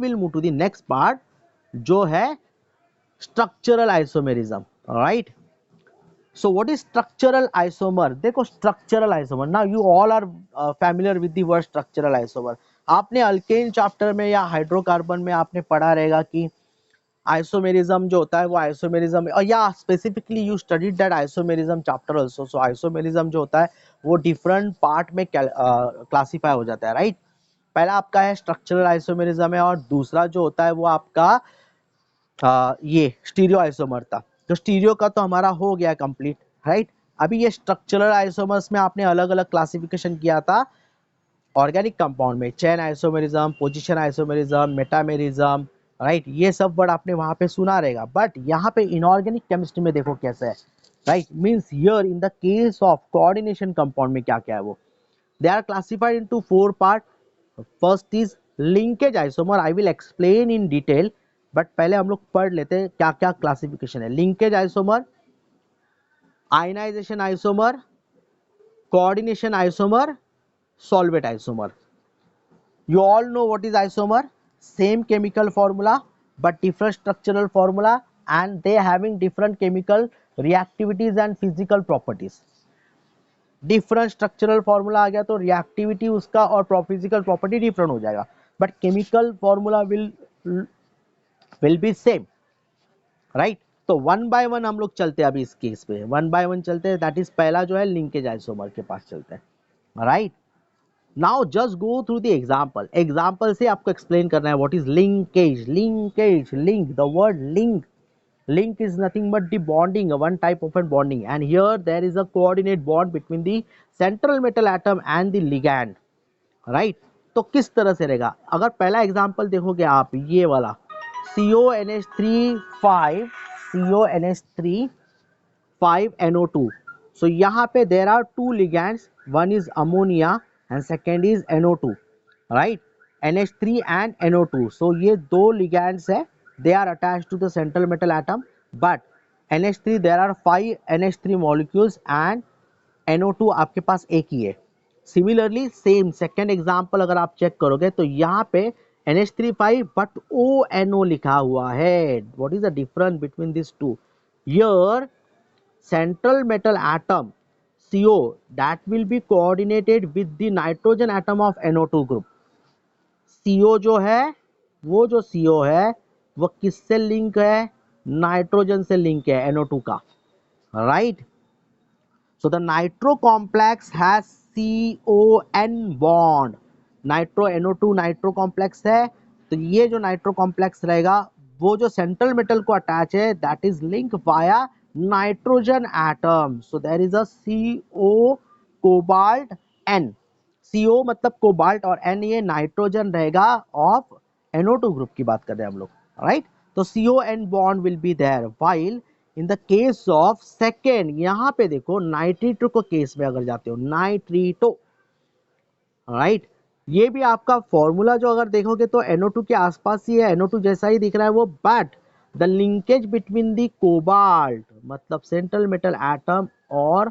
Will move to the next part जो है structural isomerism, right. So what is structural isomer? देखो structural isomer, now you all are familiar with the word structural isomer. आपने alkane chapter में या hydrocarbon में आपने पढ़ा रहेगा कि आइसोमेरिज्म जो होता है वो आइसोमेरिज्म, और या specifically you studied that isomerism chapter also. So isomerism जो होता है वो डिफरेंट पार्ट में क्लासिफाई हो जाता है, राइट। पहला आपका है स्ट्रक्चरल आइसोमेरिज्म है, और दूसरा जो होता है वो आपका ये स्टीरियो आइसोमर था। तो स्टीरियो का तो हमारा हो गया कंप्लीट, राइट। अभी ये स्ट्रक्चरल आइसोमर्स में आपने अलग अलग क्लासिफिकेशन किया था ऑर्गेनिक कंपाउंड में, chain isomerism, position isomerism, metamerism, right. ये सब वर्ड आपने वहां पे सुना रहेगा, बट यहाँ पे इनऑर्गेनिक केमिस्ट्री में देखो कैसे है, right. Means here in the case of coordination compound में क्या क्या है वो, they are classified into 4 part. First is linkage isomer, I will explain in detail, but पहले हम लोग पढ़ लेते हैं क्या क्या क्लासिफिकेशन है। Linkage isomer, ionization isomer, coordination isomer, solvent isomer. You all know what is isomer, same chemical formula but different structural formula, and they having different chemical reactivities and physical properties. Different structural formula आ गया तो reactivity उसका और physical property different हो जाएगा, but chemical formula will be same, right. तो one by one हम लोग चलते हैं अभी इस केस पे, वन बाय वन चलते हैं। दैट इज पहला जो है लिंकेज आइसोमर के पास चलते हैं, right. Now just go through the example, example से आपको एक्सप्लेन करना है what is linkage. Linkage, link, the word link, link is nothing but the bonding, one type of a bonding, and here there is a coordinate bond between the central metal atom and the ligand, right। तो किस तरह से रहेगा, अगर पहला example देखोगे आप ये वाला CONH3 5 CONH3 5NO2, so यहाँ पे there are two ligands, one is ammonia and second is NO2, right, NH3 and NO2, so ये दो ligands है, they are attached to the central metal atom, but NH3 there are 5 NH3 molecules and NO2 आपके पास एक ही है। Similarly same second example अगर आप check करोगे तो यहाँ पे NH3 5 बट ONO लिखा हुआ है। What is the difference between this two, here central metal atom CO that will be coordinated with the nitrogen atom of NO2 group। CO जो है वो जो CO है वो किससे लिंक है, नाइट्रोजन से लिंक है NO2 का, right. So the nitro complex has CON bond, nitro NO2 nitro complex है, तो ये जो नाइट्रो कॉम्प्लेक्स रहेगा वो जो सेंट्रल मेटल को अटैच है that is link via nitrogen atom, so there is a CO cobalt N, CO मतलब कोबाल्ट और N ये नाइट्रोजन रहेगा ऑफ NO2 ग्रुप की बात कर रहे हैं हम लोग, राइट। तो CON bond will be there, while in the case of second, यहाँ पे देखो नाइट्रीटो को केस में अगर जाते हो, नाइट्रीटो, राइट। ये भी आपका फॉर्मूला जो अगर देखोगे तो NO2 के आसपास ही है, NO2 जैसा ही दिख रहा है वो, but the linkage between the cobalt मतलब सेंट्रल मेटल एटम और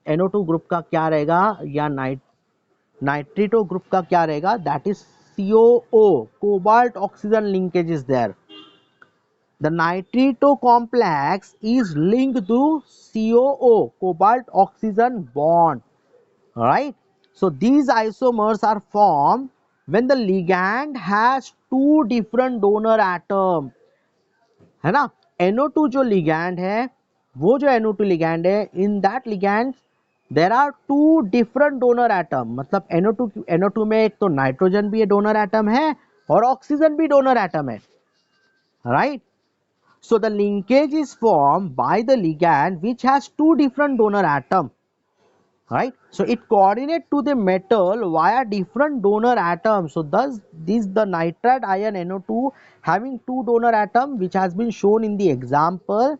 NO2 ग्रुप का क्या रहेगा, या नाइट्रीटो ग्रुप का क्या रहेगा, that is COO, cobalt oxygen linkage is there. The nitrito complex is linked to COO, cobalt oxygen bond, right? So these isomers are formed when the ligand has two different donor atom, है ना। NO2 जो ligand है वो जो NO2 ligand है, in that ligand there are two different donor atom, मतलब NO2 में एक तो नाइट्रोजन भी डोनर एटम है और ऑक्सीजन भी डोनर एटम है, right। So the linkage is formed by the ligand which has two different donor atom, right? So it coordinate to the metal via different donor atoms. So thus this the nitrate ion NO2 having two donor atom which has been shown in the example,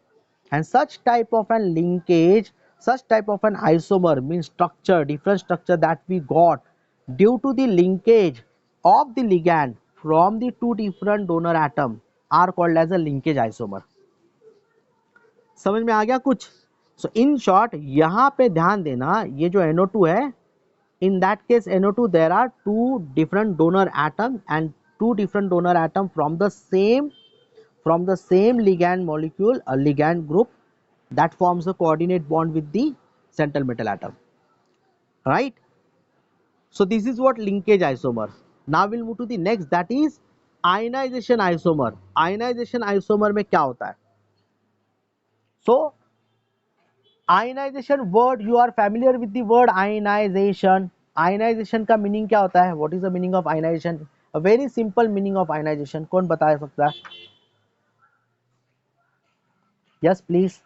and such type of an linkage, such type of an isomer means structure, different structure that we got due to the linkage of the ligand from the two different donor atom are called as a linkage isomer। समझ में आ गया कुछ। सो in short यहाँ पे ध्यान देना, ये जो NO2 है, in that case NO2 there are two different donor atom and two different donor atom from the same ligand molecule, a ligand group that forms a coordinate bond with the central metal atom, right? So this is what linkage isomer. Now we'll move to the next, that is ionization isomer. Ionization isomer में क्या होता है? So ionization word, you are familiar with the word ionization. Ionization का meaning क्या होता है? What is the meaning of ionization? A very simple meaning of ionization. कौन बता सकता है? Yes, please.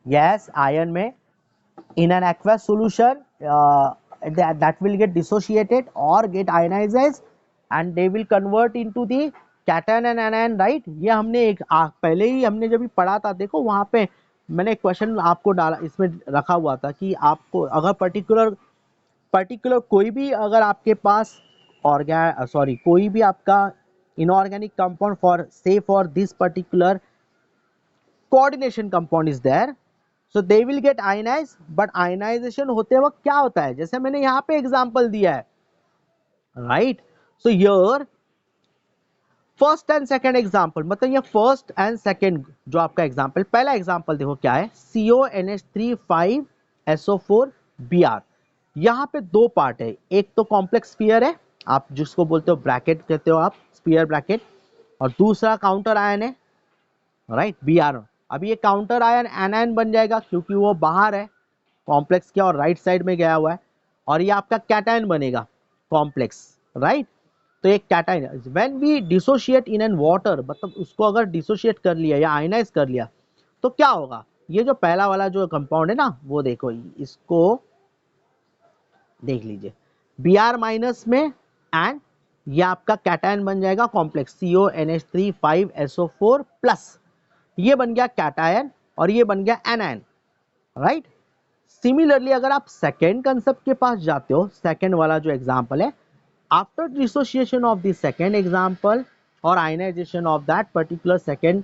Yes, ion में in an aqueous solution that will get dissociated or get ionized and they will convert into the cation and anion, right? ये हमने एक पहले ही हमने जब भी पढ़ा था, देखो वहां पे मैंने एक क्वेश्चन आपको डाला, इसमें रखा हुआ था कि आपको अगर पर्टिकुलर कोई भी अगर आपके पास कोई भी आपका inorganic compound for this particular coordination compound is there, so they will get ionized, but ionization होते वक्त क्या होता है, जैसे मैंने यहाँ पे एग्जांपल दिया है, right? So here first and second example, मतलब ये फर्स्ट एंड सेकेंड जो आपका एग्जाम्पल, पहला एग्जाम्पल देखो क्या है, CONH3 5SO4Br। यहाँ पे दो पार्ट है, एक तो कॉम्प्लेक्स स्फीयर है, आप जिसको बोलते हो ब्रैकेट कहते हो आप, स्फीयर ब्रैकेट, और दूसरा काउंटर आयन है, राइट, Br। अभी ये काउंटर आयन एनायन बन जाएगा क्योंकि वो बाहर है कॉम्प्लेक्स के और राइट साइड में गया हुआ है, और ये आपका कैटायन बनेगा कॉम्प्लेक्स, राइट? तो एक cation, when we dissociate in an water, मतलब उसको अगर डिसोशिएट कर लिया या आयनाइज कर लिया तो क्या होगा, ये जो पहला वाला जो कंपाउंड है ना, वो देखो, इसको देख लीजिए, Br माइनस में, एंड ये आपका कैटायन बन जाएगा कॉम्प्लेक्स CONH3 5SO4 प्लस, ये बन गया कैटायन और ये बन गया एनायन, राइट? सिमिलरली अगर आप सेकेंड कंसेप्ट के पास जाते हो, सेकेंड वाला जो एग्जांपल है, after dissociation of the second example or ionization of that particular second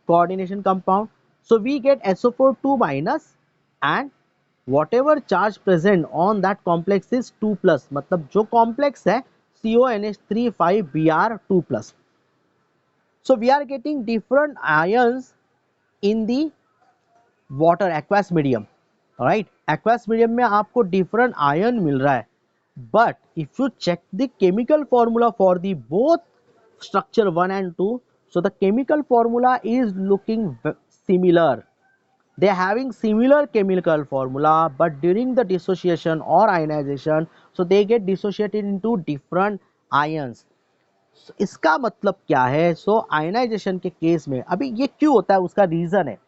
coordination compound, so we get SO4 2 minus and whatever charge present on that complex is 2 plus, मतलब जो complex है CONH3 5Br 2 plus. So we are getting different ions in the water aqueous medium, right? Aqueous medium में आपको different ion मिल रहा है, but if you check the chemical formula for the both structure 1 and 2, so the chemical formula is looking similar, they are having similar chemical formula, but during the dissociation or ionization, so they get dissociated into different ions. So, इसका मतलब क्या है? So ionization के case में अभी ये क्यों होता है, उसका रीजन है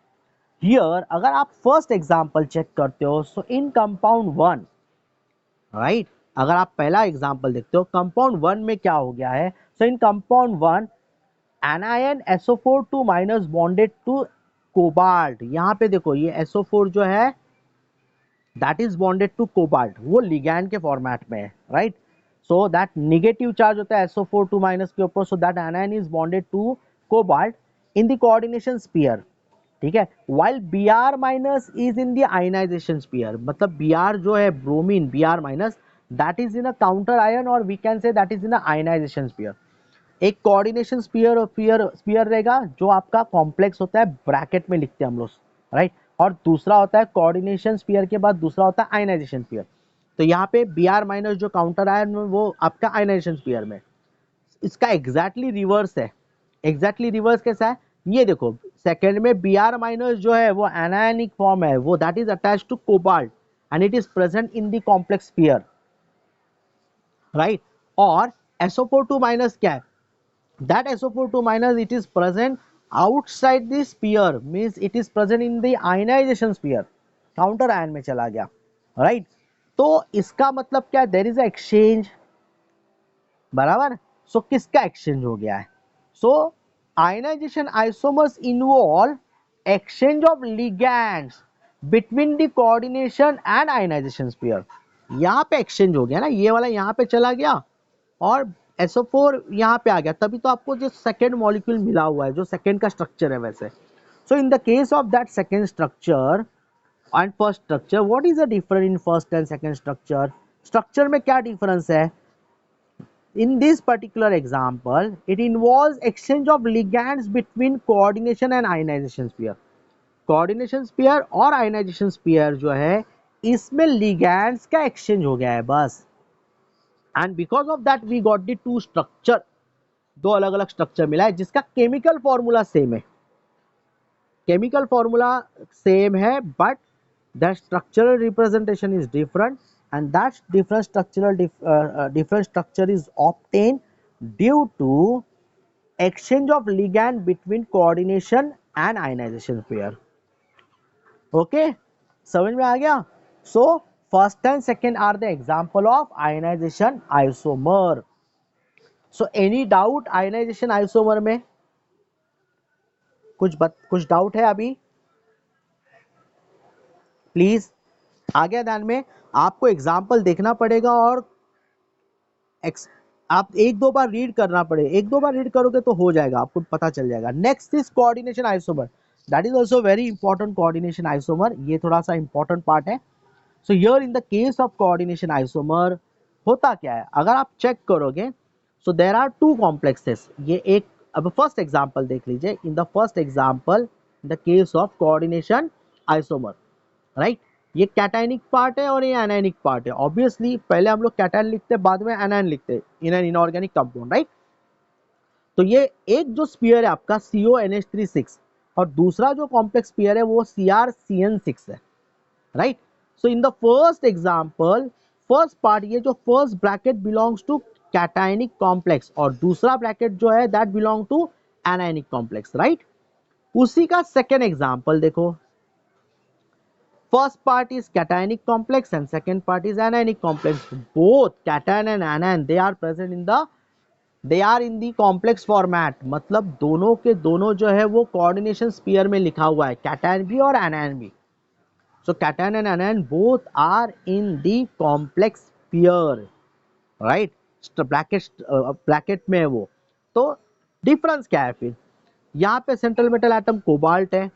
हियर। अगर आप फर्स्ट एग्जांपल चेक करते हो, सो इन कंपाउंड 1, राइट, अगर आप पहला एग्जांपल देखते हो, कंपाउंड 1 में क्या हो गया है, so in compound 1 anion SO4 2 minus bonded to cobalt, यहाँ पे देखो ये SO4 जो है that is bonded to cobalt, वो लिगैंड के फॉर्मेट में है, right? So that negative charge होता है SO4 2 माइनस के ऊपर, so that anion is bonded to cobalt in the coordination sphere, ठीक है, while Br minus is in the ionization sphere, मतलब Br जो है bromine, Br minus that is in a counter ion, और we can say that is in a ionisation sphere. एक coordination sphere रहेगा जो आपका कॉम्प्लेक्स होता है, ब्रैकेट में लिखते हैं हम लोग, राइट, और दूसरा होता है कोऑर्डिनेशन स्फीयर के बाद दूसरा होता है आयनाइजेशन स्फीयर। तो यहाँ पे Br माइनस जो काउंटर आयन में वो आपका आयनाइजेशन स्फीयर में, इसका एग्जैक्टली रिवर्स है। एग्जैक्टली रिवर्स कैसा है, ये देखो, सेकेंड में Br माइनस जो है वो एनायनिक फॉर्म है, वो that is attached to cobalt and it is present in the complex sphere, right? और SO4 2 माइनस क्या है, that SO4 2 minus it is present outside the sphere, means it is present in the ionization sphere, counter ion में चला गया, right? तो इसका मतलब क्या, देयर इज अ एक्सचेंज, बराबर। सो किसका एक्सचेंज हो गया है? So ionisation isomers involve exchange of ligands between the coordination and ionization sphere. यहाँ पे एक्सचेंज हो गया ना, ये वाला यहाँ पे चला गया और SO4 यहाँ पे आ गया, तभी तो आपको जो सेकेंड मॉलिक्यूल मिला हुआ है, जो सेकेंड का स्ट्रक्चर है वैसे। So in the case of that second structure and first structure, what is the difference in first and second structure? Structure में क्या डिफरेंस है? In this particular example, it involves exchange of ligands between coordination and ionization pair. Coordination pair और ionization pair जो है इसमें ligands का exchange हो गया है बस, and because of that we got the two structure, दो अलग अलग स्ट्रक्चर मिला है जिसका केमिकल फॉर्मूला सेम है, केमिकल फॉर्मूला सेम है but the structural representation is different and that different structure is obtained due to exchange of ligand between coordination and ionization pair. Okay, समझ में आ गया? So first and second are the example of ionization isomer. So any doubt ionization isomer में? कुछ doubt है अभी? Please आ गया ध्यान में? आपको एग्जाम्पल देखना पड़ेगा और आप एक दो बार रीड करना पड़ेगा, एक दो बार रीड करोगे तो हो जाएगा, आपको पता चल जाएगा. Next is coordination isomer, that is also very important. Coordination isomer ये थोड़ा सा इंपॉर्टेंट पार्ट है. So here in the case of coordination isomer होता क्या है, अगर आप चेक करोगे so there are two complexes. ये एक, अब फर्स्ट एग्जांपल देख लीजिए. In the first example in the case of coordination isomer, right, ये कैटायनिक पार्ट है और ये एनायनिक पार्ट है. ऑब्वियसली पहले हम लोग कैटायन लिखते हैं, बाद में एनायन लिखते हैं in an inorganic compound, right. तो ये एक जो स्पीयर है आपका CONH36 और दूसरा जो कॉम्प्लेक्स स्पीयर है वो CrCN6 है, right. So in the first example, first part, ये जो फर्स्ट bracket belongs to cationic complex और दूसरा ब्रैकेट जो है that belong to anionic complex, right. उसी का सेकेंड एग्जांपल देखो. First part is cationic complex and second part is anionic complex. Both cation and anion they are present in the complex format. मतलब दोनों के दोनों जो है वो coordination sphere में लिखा हुआ है, cation भी और anion भी. So cation and anion both are in the complex sphere, right? Bracket में है वो. तो डिफरेंस क्या है फिर? यहाँ पे सेंट्रल मेटल एटम कोबाल्ट है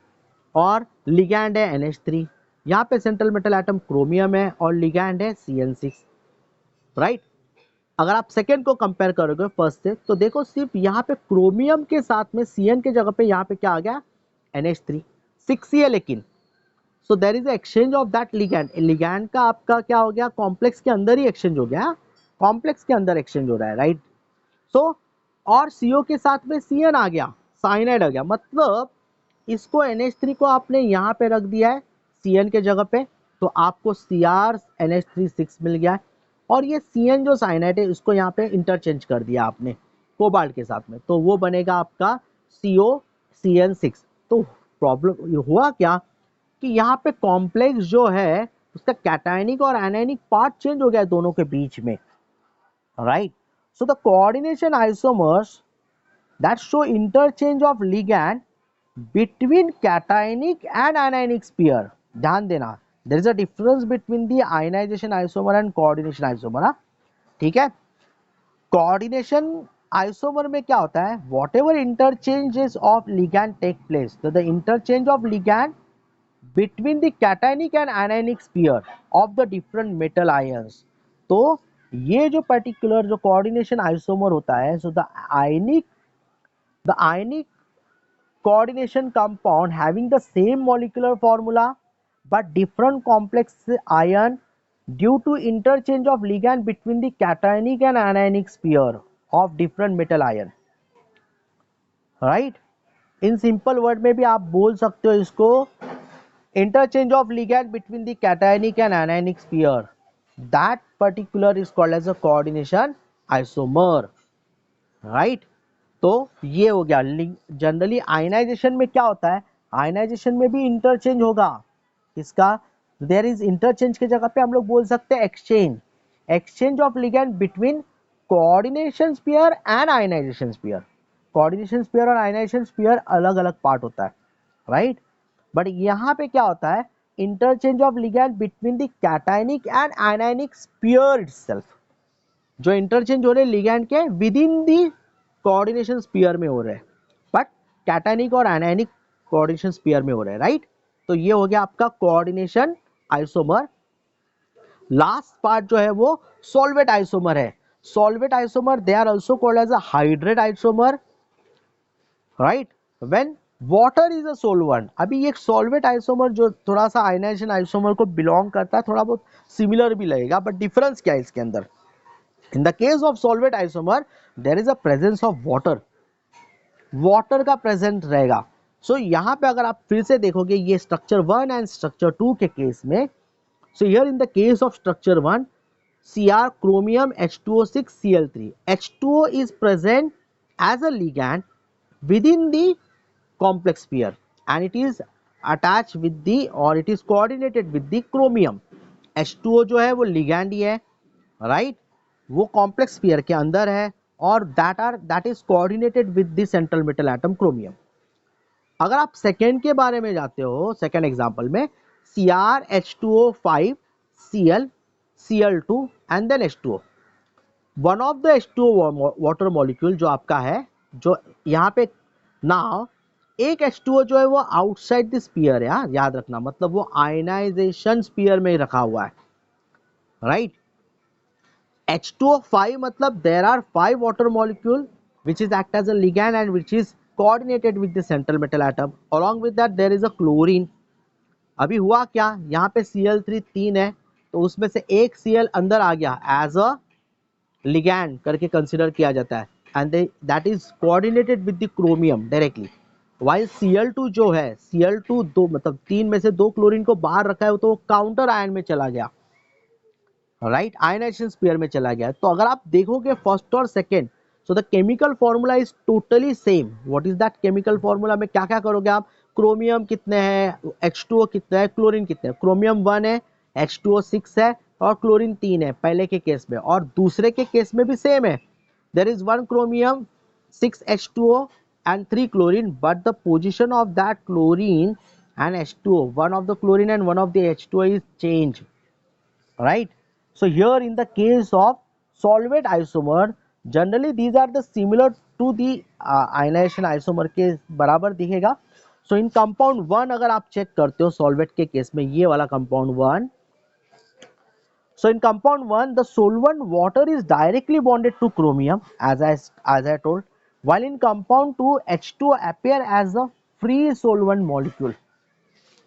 और लिगैंड है NH3. यहाँ पे सेंट्रल मेटल एटम क्रोमियम है और लिगैंड है CN6, राइट. अगर आप सेकेंड को कंपेयर करोगे फर्स्ट से तो देखो सिर्फ यहाँ पे क्रोमियम के साथ में CN के जगह पे यहाँ पे क्या आ गया, NH3, 6 ही है लेकिन. So there is exchange of that ligand. Ligand का आपका क्या हो गया, कॉम्प्लेक्स के अंदर ही एक्सचेंज हो गया, कॉम्प्लेक्स के अंदर एक्सचेंज हो रहा है, राइट. सो और CO के साथ में CN आ गया, साइनाइड आ गया. मतलब इसको NH3 को आपने यहाँ पे रख दिया है CN के जगह पे, तो आपको CrNH36 मिल गया है. और ये CN जो साइनाइड है उसको यहाँ पे इंटरचेंज कर दिया आपने कोबाल्ट के साथ में, तो वो बनेगा आपका COCN6. तो प्रॉब्लम हुआ क्या कि यहाँ पे कॉम्प्लेक्स जो है उसका कैटायनिक और एनायनिक पार्ट चेंज हो गया है दोनों के बीच में, right. So the coordination isomers that show interchange of ligand between cationic and anionic pair. ध्यान देना, there is a difference between the ionization isomer and coordination isomer. हाँ, ठीक है. coordination isomer में क्या होता है, whatever interchanges of ligand take place, so the interchange of ligand between the cationic and anionic pair of the different metal ions. तो ये जो particular जो coordination isomer होता है, so the ionic coordination compound having the same molecular formula but different complex ion due to interchange of ligand between the cationic and anionic pair of different metal ion, right. in simple word में भी आप बोल सकते हो इसको interchange of ligand between the cationic and anionic pair, that particular is called as a coordination isomer, right. तो ये हो गया. जनरली आयनाइजेशन में क्या होता है, आयनाइजेशन में भी इंटरचेंज होगा इसका. देयर इज इंटरचेंज की जगह पे हम लोग बोल सकते हैं exchange of ligand between coordination sphere and ionization sphere. Coordination sphere और आयनाइजेशन स्फीयर अलग अलग पार्ट होता है, राइट. बट यहाँ पे क्या होता है, interchange of ligand between the cationic and anionic sphere itself. जो इंटरचेंज हो रहे लिगैंड के within the coordination sphere में हो रहे हैं, बट कैटायनिक और एनायनिक कोऑर्डिनेशन स्फीयर में हो रहे हैं, राइट. तो ये हो गया आपका कोऑर्डिनेशन आइसोमर. लास्ट पार्ट जो है वो सॉल्वेट आइसोमर है. Solvate isomer they are also called as a hydrate isomer, right, when water is a solvent. अभी ये सॉल्वेट आइसोमर जो थोड़ा सा आयनाइजेशन आइसोमर को बिलोंग करता है, थोड़ा बहुत सिमिलर भी लगेगा, बट डिफरेंस क्या है इसके अंदर? In the case of solvate isomer there is a presence of water, water का प्रेजेंट रहेगा. सो यहाँ पे अगर आप फिर से देखोगे ये स्ट्रक्चर 1 एंड स्ट्रक्चर 2 के केस में, सो here in the case of structure 1 Cr chromium H2O6 Cl3, H2O is present as a ligand within the complex pair and it is attached with the or it is coordinated with the chromium. H2O जो है वो ligand ही है, right, वो complex pair के अंदर है और that is coordinated with the central metal atom chromium. अगर आप सेकेंड के बारे में जाते हो, सेकेंड एग्जांपल में CrH2O5 Cl Cl2 and then H2O. One of the H2O water molecule जो आपका है, जो यहाँ पे नाउ एक H2O जो है वो आउटसाइड द स्फीयर है, याद रखना, मतलब वो आयनाइजेशन स्फीयर में रखा हुआ है, राइट. H2O5 मतलब there are 5 water molecule which is act as a ligand and which is coordinated with the central metal atom. Along with that there is a chlorine. अभी हुआ क्या, यहाँ पे Cl3 3 है तो उसमें से एक Cl अंदर आ गया एज अ ligand करके कंसिडर किया जाता है and that is coordinated with the chromium directly. While Cl2 जो है, Cl2 दो मतलब 3 में से 2 क्लोरीन को बाहर रखा है तो वो काउंटर आयन में चला गया, राइट, आयनाइजेशन स्फीयर में चला गया. तो अगर आप देखोगे फर्स्ट और second, so the chemical formula is totally same. What is that chemical formula में क्या क्या करोगे आप? क्रोमियम कितने हैं, H2O कितना है, क्लोरीन कितने हैं. क्रोमियम 1 है, H2O 6 है और क्लोरीन 3 है पहले के केस में, और दूसरे के केस में भी सेम है. There is 1 chromium 6 H2O and 3 chlorine, but the position of that chlorine and H2O, one of the chlorine and one of the H2O is changed, right. So here in the case of solvent isomer, generally these are the similar to the ionization isomer के बराबर दिखेगा. So in compound 1 अगर आप check करते हो solvent के case में, ये वाला compound 1, so in compound 1 the solvent water is directly bonded to chromium as I told, while in compound 2 H2O appear as a free solvent molecule,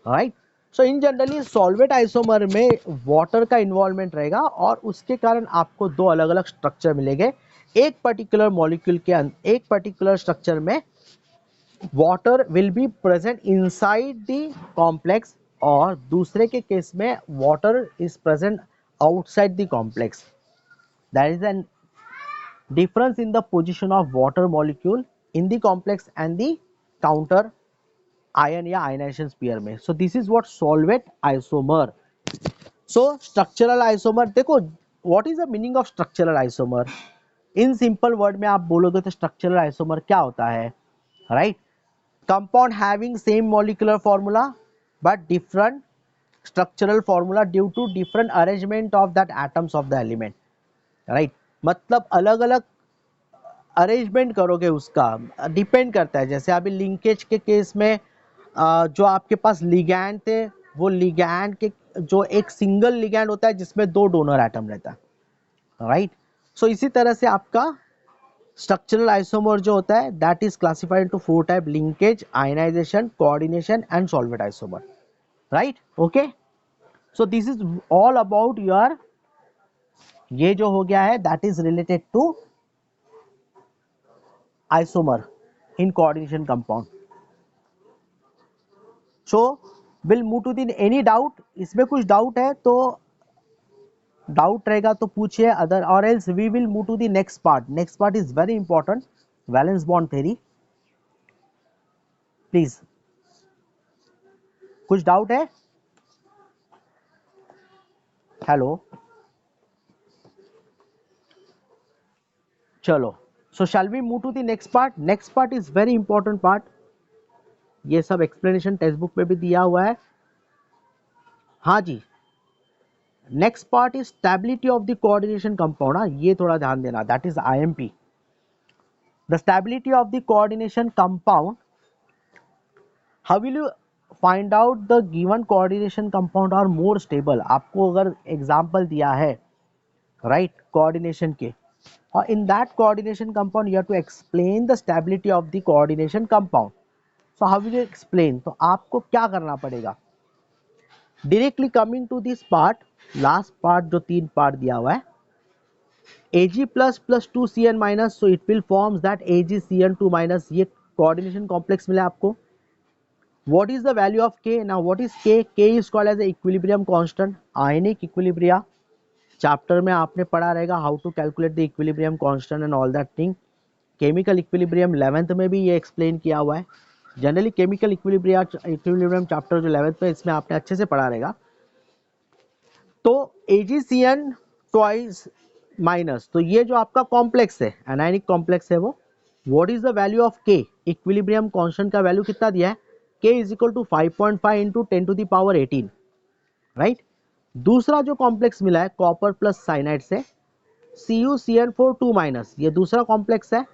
right. So in generally solvate isomer में water का involvement रहेगा और उसके कारण आपको दो अलग अलग स्ट्रक्चर मिलेंगे. एक पर्टिकुलर मॉलिक्यूल के एक पर्टिकुलर स्ट्रक्चर में water will be present inside the complex और दूसरे के केस में water is present outside the complex. That is an difference in the position of water molecule in the complex and the counter ion या ionisation sphere में. So this is what solvate isomer. So structural isomer, देखो what is the meaning of structural isomer. In simple word में आप बोलोगे तो structural isomer क्या होता है, right. Compound having same molecular formula but different structural formula due to different arrangement of that atoms of the element, right. मतलब अलग अलग अरेंजमेंट करोगे, उसका डिपेंड करता है. जैसे अभी लिंकेज के केस में जो आपके पास लिगैंड थे, वो लिगैंड के जो एक सिंगल लिगैंड होता है जिसमें 2 डोनर एटम रहता है, राइट. सो इसी तरह से आपका स्ट्रक्चरल आइसोमर जो होता है that is classified into 4 type: linkage, ionization, coordination and solvate isomer, right. Okay, so this is all about your, ये जो हो गया है that is related to isomer in coordination compound. So will move to the any doubt. इसमें कुछ doubt है तो doubt रहेगा तो पूछिए, अदर और else we will move to the next part. Next part is very important, valence bond theory. Please, कुछ doubt है? हेलो, चलो. So shall we move to the next part. Next part is very important part. ये सब explanation text book में भी दिया हुआ है. हाँ जी, next part is stability of the coordination compound. हाँ, ये थोड़ा ध्यान देना, that is IMP. The stability of the coordination compound, how will you find out the given coordination compound are more stable. आपको अगर एग्जांपल दिया है राइट कोऑर्डिनेशन के, और in that coordination compound you have to explain the stability of the coordination compound. So how will you explain? तो आपको क्या करना पड़ेगा, directly coming to this part, last part जो 3 पार्ट दिया हुआ है, Ag plus plus 2Cn minus, so it will forms that AgCN2 minus, ये coordination complex मिला आपको। What is the value of K? Now what is K? K is called as a equilibrium constant, ionic equilibria। Chapter में आपने पढ़ा रहेगा how to calculate the equilibrium constant and all that thing. Chemical equilibrium 11th में भी ये explain किया हुआ है। जनरली केमिकल इक्विलिब्रियम चैप्टर जो 11th में, इसमें आपने अच्छे से पढ़ा रहेगा। तो AgCN ट्वाइस माइनस, तो ये जो आपका कॉम्प्लेक्स है, एनायनिक कॉम्प्लेक्स है वो, what is the value of K? Equilibrium constant का वैल्यू कितना दिया है? K is equal to 5.5 into 10 to the power 18, right. दूसरा जो कॉम्प्लेक्स मिला है कॉपर प्लस साइनाइड से, CuCN4 2 माइनस, ये दूसरा कॉम्प्लेक्स है,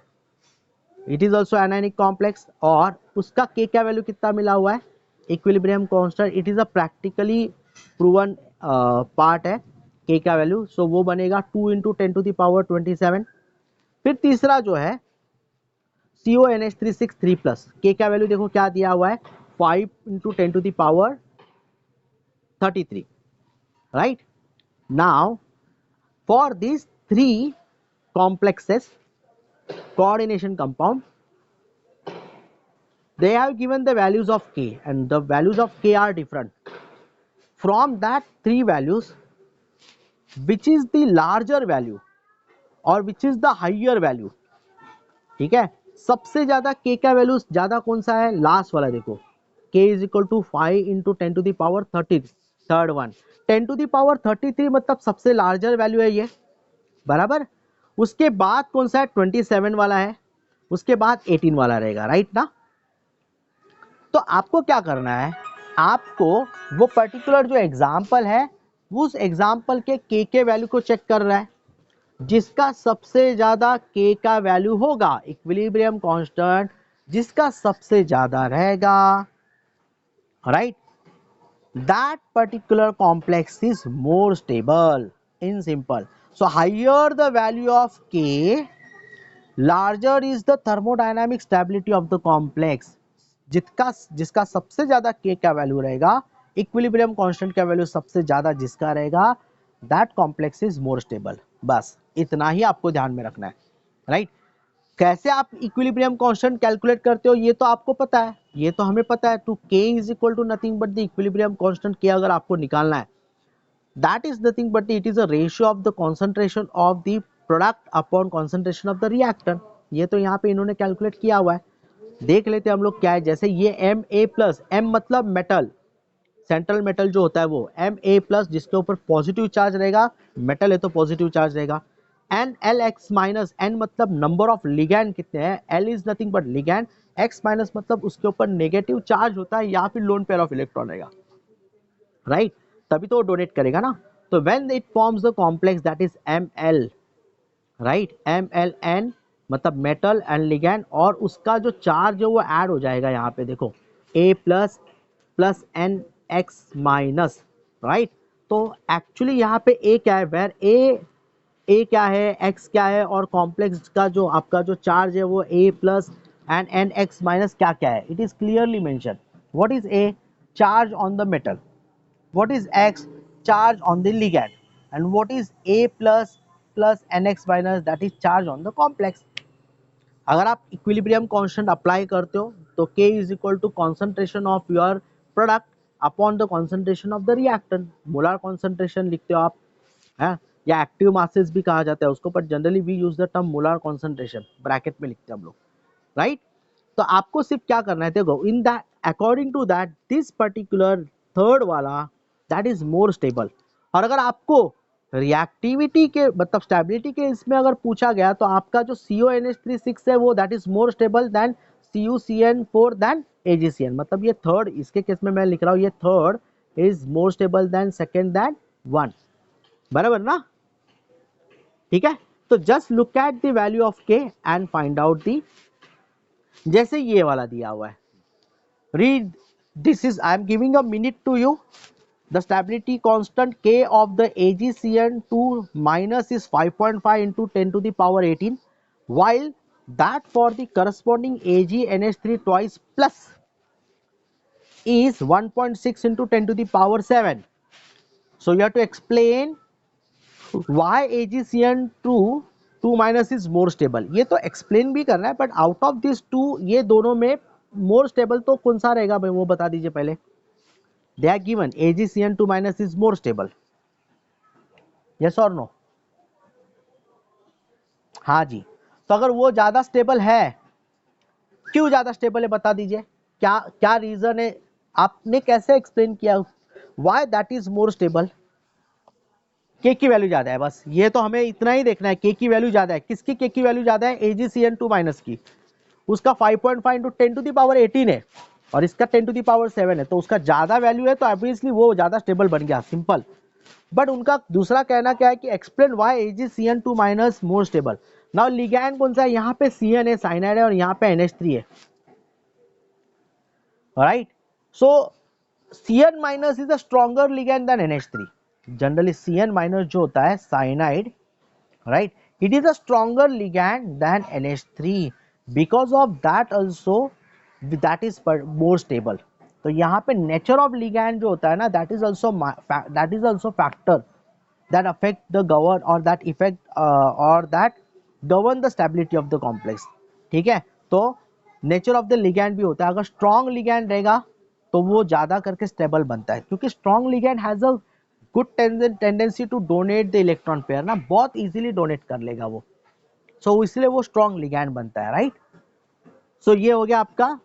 it is also anionic complex, और उसका K का वैल्यू कितना मिला हुआ है? Equilibrium constant, it is a practically proven part है K का वैल्यू, सो वो बनेगा 2 इंटू 10 टू द पावर 27। फिर तीसरा जो है CONH363 प्लस, K का वैल्यू देखो क्या दिया हुआ है, 5 into 10 to the power 33, right? Now for these 3 complexes coordination compound, they have given the values of K, and the values of K are different. From that 3 values, which is the larger value or which is the higher value? ठीक है, सबसे ज्यादा K का value ज्यादा कौन सा है? Last वाला देखो, K is equal to 5 into 10 to the power 30, third one 10 to the power 33, मतलब सबसे लार्जर वैल्यू है ये, बराबर। उसके बाद कौन सा है? 27 वाला है, उसके बाद 18 वाला रहेगा, राइट ना। तो आपको क्या करना है, आपको वो पर्टिकुलर जो एग्जाम्पल है, उस एग्जाम्पल के K वैल्यू को चेक कर रहा है, जिसका सबसे ज्यादा K का वैल्यू होगा, इक्विलिब्रियम कांस्टेंट जिसका सबसे ज्यादा रहेगा, right, that particular complex is more stable, in simple. So higher the value of K, larger is the thermodynamic stability of the complex। जिसका सबसे ज्यादा K का वैल्यू रहेगा, इक्विलिब्रियम कांस्टेंट का वैल्यू सबसे ज्यादा जिसका रहेगा, that complex is more stable. बस इतना ही आपको ध्यान में रखना है, राइट। कैसे आप इक्विलिब्रियम कांस्टेंट कैलकुलेट करते हो ये तो आपको पता है, ये तो हमें पता है, to K is equal to nothing but the equilibrium constant K अगर आपको निकालना है, that is nothing but it is a ratio of the concentration of the product upon concentration of the reactant. ये तो यहाँ पे इन्होंने कैलकुलेट किया हुआ है, देख लेते हैं हम लोग क्या है। जैसे ये Ma प्लस, M मतलब मेटल, सेंट्रल मेटल जो होता है वो, Ma प्लस जिसके ऊपर पॉजिटिव चार्ज रहेगा, मेटल है तो पॉजिटिव चार्ज रहेगा, एंड Lx माइनस, N मतलब नंबर ऑफ लिगैंड कितने हैं, L is nothing but ligand, X minus मतलब उसके ऊपर नेगेटिव चार्ज होता है या फिर लोन पेयर ऑफ इलेक्ट्रॉन रहेगा, राइट, तभी तो वो डोनेट करेगा ना। तो when it forms the complex that is Ml, right, MlN मतलब मेटल एंड लिगैंड, और उसका जो चार्ज है वो ऐड हो जाएगा यहाँ पे देखो, A plus plus NX minus, right. तो एक्चुअली यहाँ पे A क्या है, वेर A क्या है, X क्या है, और कॉम्प्लेक्स का जो आपका जो चार्ज है वो A plus and NX minus क्या क्या है, it is clearly mention. What is A? Charge on the metal. What is X? Charge on the ligand. And what is A plus plus NX minus? That is charge on the complex. अगर आप equilibrium constant apply करते हो तो K is equal to concentration of your product upon the concentration of the reactant. Molar concentration लिखते हो आप, है, या एक्टिव मासेस भी कहा जाता है उसको, पर generally we use the term molar concentration, bracket में लिखते हैं हम लोग, राइट। तो आपको सिर्फ क्या करना है, देखो in that according to that this particular third वाला दैट इज मोर स्टेबल। और अगर आपको रिएक्टिविटी के मतलब स्टेबिलिटी के इसमें अगर पूछा गया तो आपका जो CONH36 है वो that is more stable than CuCN4 than AgCN, मतलब ये थर्ड, इसके केस में मैं लिख रहा हूँ ये third is more stable than second than one, बराबर ना, ठीक है। तो just look at the value of K and find out the, जैसे ये वाला दिया हुआ है, read this is, I am giving a minute to you. The stability constant K of the AgCN2 minus is 5.5 into 10 to the power 18, while that for the corresponding AgNH3 twice plus is 1.6 into 10 to the power 7. So you have to explain why AgCN2 2 minus is more stable. ये तो explain भी करना है, but out of these two ये दोनों में more stable तो कौन सा रहेगा भाई, वो बता दीजिए पहले. They are given AgCN2 minus is more stable. Yes or no? हाँ जी. तो अगर वो ज्यादा स्टेबल है, क्यों ज्यादा स्टेबल है बता दीजिए, क्या क्या रीजन है, आपने कैसे एक्सप्लेन किया why that is more stable. के की वैल्यू ज्यादा है, बस ये तो हमें इतना ही देखना है. के की वैल्यू ज्यादा है, किसकी के की वैल्यू ज्यादा है, AgCN2 माइनस की. उसका 5.5 इंटू 10 टू दी पावर 18 है और इसका 10 टू दी पावर 7 है, तो उसका ज्यादा वैल्यू है तो ऑब्वियसली वो ज्यादा स्टेबल बन गया, सिंपल. बट उनका दूसरा कहना क्या है कि explain why AgCN2 minus more stable. Now ligand कौन सा है, यहाँ पे Cn है, साइनाइड है, और यहाँ पे NH3 है, right. So Cn minus is a stronger ligand than NH3. Generally Cn minus जो होता है cyanide, right, it is a stronger ligand than NH3, because of that also that is more stable. तो यहाँ पे nature of ligand जो होता है ना, that is also factor that affect the govern or that effect or that govern the stability of the complex. ठीक है, तो nature of the ligand भी होता है. अगर strong ligand रहेगा तो वो ज्यादा करके stable बनता है, क्योंकि strong ligand has a good tendency to donate the electron pair ना, बहुत easily donate कर लेगा वो. सो इसलिए वो strong ligand बनता है, राइट. सो ये हो गया आपका